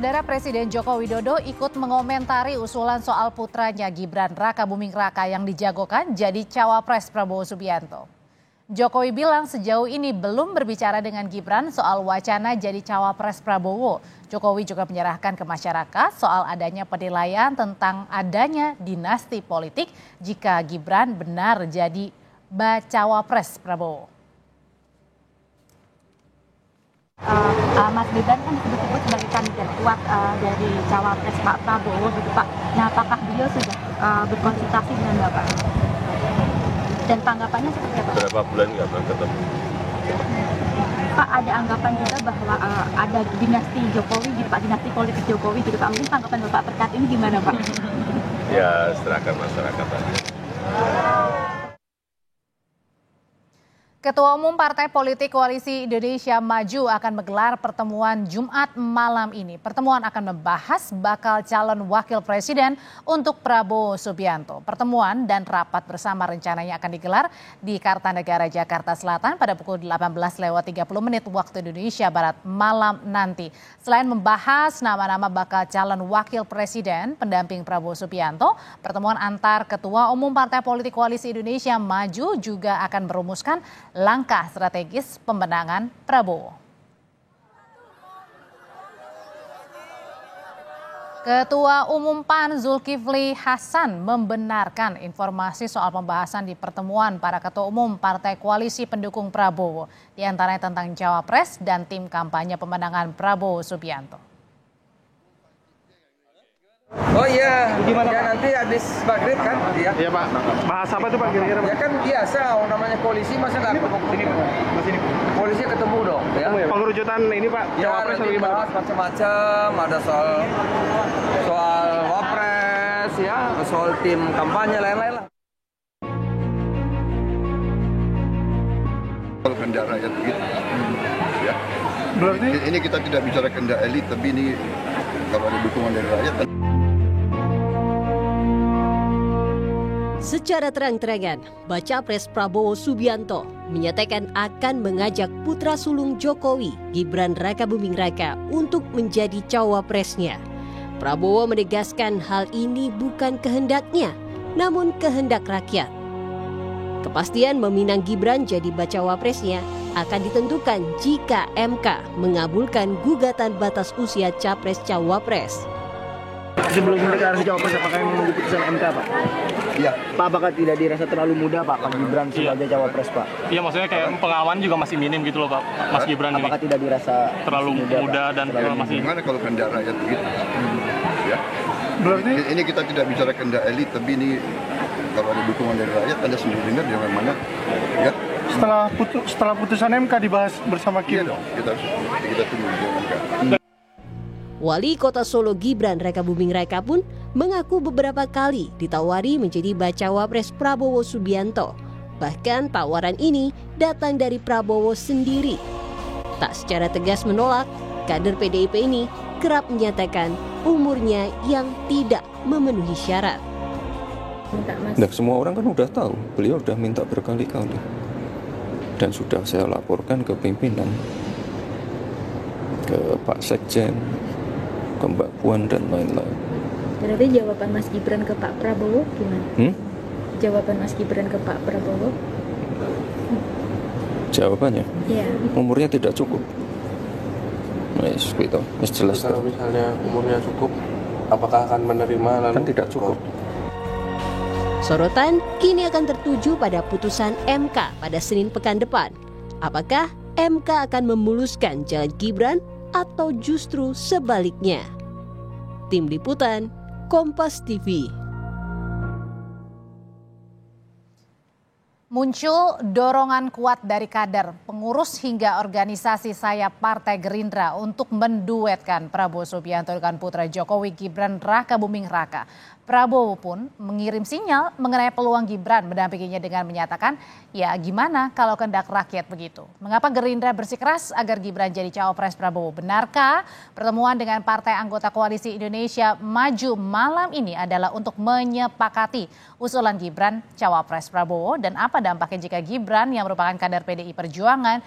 Saudara Presiden Joko Widodo ikut mengomentari usulan soal putranya Gibran Rakabuming Raka yang dijagokan jadi cawapres Prabowo Subianto. Jokowi bilang sejauh ini belum berbicara dengan Gibran soal wacana jadi cawapres Prabowo. Jokowi juga menyerahkan ke masyarakat soal adanya penilaian tentang adanya dinasti politik jika Gibran benar jadi bacawapres Prabowo. Mas Gibran kan disebut-sebut sebagai kandidat kuat dari cawapres Pak Prabowo gitu Pak. Nah, apakah beliau sudah berkonsultasi dengan Bapak? Dan tanggapannya seperti apa? Berapa bulan nggak pernah ketemu? Pak, ada anggapan juga bahwa ada dinasti Jokowi gitu Pak, dinasti politik Jokowi gitu Pak. Mungkin tanggapan Bapak terkait ini gimana Pak? Ya, serahkan masyarakat aja. Ketua Umum Partai Politik Koalisi Indonesia Maju akan menggelar pertemuan Jumat malam ini. Pertemuan akan membahas bakal calon wakil presiden untuk Prabowo Subianto. Pertemuan dan rapat bersama rencananya akan digelar di Kartanegara, Jakarta Selatan pada pukul 18.30 waktu Indonesia Barat malam nanti. Selain membahas nama-nama bakal calon wakil presiden pendamping Prabowo Subianto, pertemuan antar Ketua Umum Partai Politik Koalisi Indonesia Maju juga akan merumuskan langkah strategis pemenangan Prabowo. Ketua Umum PAN Zulkifli Hasan membenarkan informasi soal pembahasan di pertemuan para ketua umum partai koalisi pendukung Prabowo, di antaranya tentang cawapres dan tim kampanye pemenangan Prabowo Subianto. Oh iya, gimana ya, nanti habis maghrib kan? Iya Pak, bahas apa tuh Pak kira-kira? Ya kan biasa, namanya koalisi masa nggak ketemu? Koalisi ketemu dong. Ya. Pengerucutan ini Pak, ya, cawapres nanti bahas macam-macam, ada soal wapres, ya, soal tim kampanye lain-lain lah. Kalau kehendak rakyat begitu, ya. Berarti ini kita tidak bicara kehendak elit, tapi ini kalau ada dukungan dari rakyat. Secara terang-terangan, Bacapres Prabowo Subianto menyatakan akan mengajak putra sulung Jokowi, Gibran Rakabuming Raka, untuk menjadi cawapresnya. Prabowo menegaskan hal ini bukan kehendaknya, namun kehendak rakyat. Kepastian meminang Gibran jadi bacawapresnya akan ditentukan jika MK mengabulkan gugatan batas usia capres-cawapres. sebelum mendeklarasi cawapres, apakah yang menunggu putusan MK Pak? Iya. Pak, apakah tidak dirasa terlalu muda Pak Gibran sebagai cawapres Pak? Iya, maksudnya kayak pengalaman juga masih minim gitu loh Pak, Mas Gibran ini. Apakah tidak dirasa terlalu muda dan masih... Gimana kalau kehendak rakyat begitu? Ya. Berarti ini kita tidak bicara kehendak elit, tapi ini kalau ada dukungan dari rakyat, Anda sendiri dengar di mana, ya. Setelah putusan MK dibahas bersama Iya kita. dong, kita tunggu di MK. Wali Kota Solo Gibran Rakabuming Raka pun mengaku beberapa kali ditawari menjadi bacawapres Prabowo Subianto. Bahkan tawaran ini datang dari Prabowo sendiri. Tak secara tegas menolak, kader PDIP ini kerap menyatakan umurnya yang tidak memenuhi syarat. Nah, semua orang kan udah tahu, beliau udah minta berkali-kali. Dan sudah saya laporkan ke pimpinan, ke Pak Sekjen, ke Mbak Puan dan lain-lain. Berarti jawaban Mas Gibran ke Pak Prabowo gimana? Jawaban Mas Gibran ke Pak Prabowo? Jawabannya? Iya. Umurnya tidak cukup. Wes gitu, wes jelas. Kalau misalnya umurnya cukup, apakah akan menerima lalu? Kan tidak cukup. Sorotan kini akan tertuju pada putusan MK pada Senin pekan depan. Apakah MK akan memuluskan jalan Gibran atau justru sebaliknya? Tim Liputan, Kompas TV. Muncul dorongan kuat dari kader, pengurus hingga organisasi sayap Partai Gerindra untuk menduetkan Prabowo Subianto dengan putra Jokowi Gibran Rakabuming Raka. Prabowo pun mengirim sinyal mengenai peluang Gibran mendampinginya dengan menyatakan, ya gimana kalau kehendak rakyat begitu. Mengapa Gerindra bersikeras agar Gibran jadi cawapres Prabowo? Benarkah pertemuan dengan partai anggota Koalisi Indonesia Maju malam ini adalah untuk menyepakati usulan Gibran cawapres Prabowo? Dan apa dampaknya jika Gibran yang merupakan kader PDI Perjuangan